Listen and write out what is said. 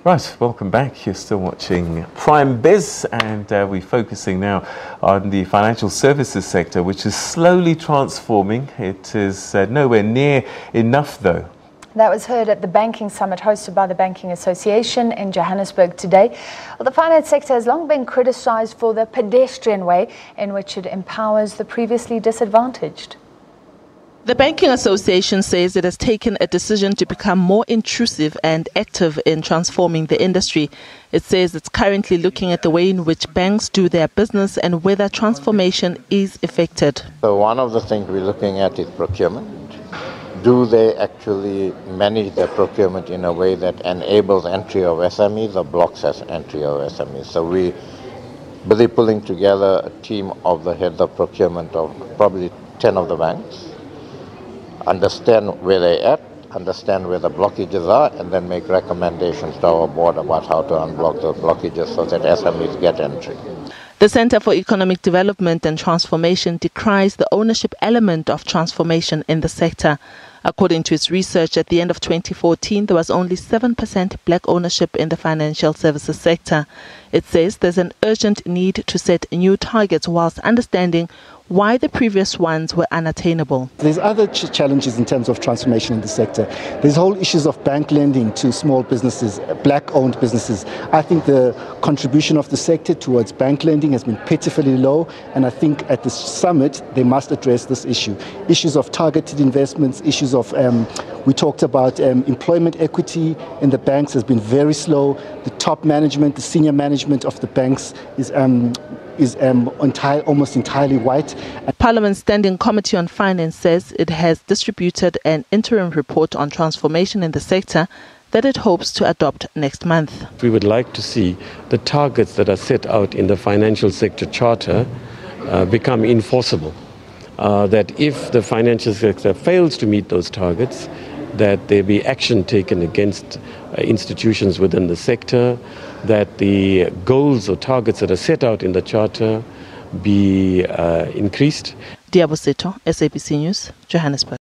Right, welcome back. You're still watching Prime Biz, and we're focusing now on the financial services sector, which is slowly transforming. It is nowhere near enough, though. That was heard at the Banking Summit hosted by the Banking Association in Johannesburg today. Well, the finance sector has long been criticised for the pedestrian way in which it empowers the previously disadvantaged. The Banking Association says it has taken a decision to become more intrusive and active in transforming the industry. It says it's currently looking at the way in which banks do their business and whether transformation is affected. So one of the things we're looking at is procurement. Do they actually manage their procurement in a way that enables entry of SMEs or blocks entry of SMEs? So we're busy pulling together a team of the heads of procurement of probably 10 of the banks. Understand where they're at, understand where the blockages are, and then make recommendations to our board about how to unblock those blockages so that SMEs get entry. The Centre for Economic Development and Transformation decries the ownership element of transformation in the sector. According to its research, at the end of 2014, there was only 7% black ownership in the financial services sector. It says there's an urgent need to set new targets whilst understanding why the previous ones were unattainable. There's other challenges in terms of transformation in the sector. There's whole issues of bank lending to small businesses, black-owned businesses. I think the contribution of the sector towards bank lending has been pitifully low, and I think at the summit they must address this issue. Issues of targeted investments, issues of, we talked about employment equity in the banks has been very slow. The top management, the senior management of the banks is almost entirely white. Parliament's Standing Committee on Finance says it has distributed an interim report on transformation in the sector that it hopes to adopt next month. We would like to see the targets that are set out in the financial sector charter become enforceable. That if the financial sector fails to meet those targets, that there be action taken against institutions within the sector, that the goals or targets that are set out in the charter be increased. Diabo Seto, SABC News, Johannesburg.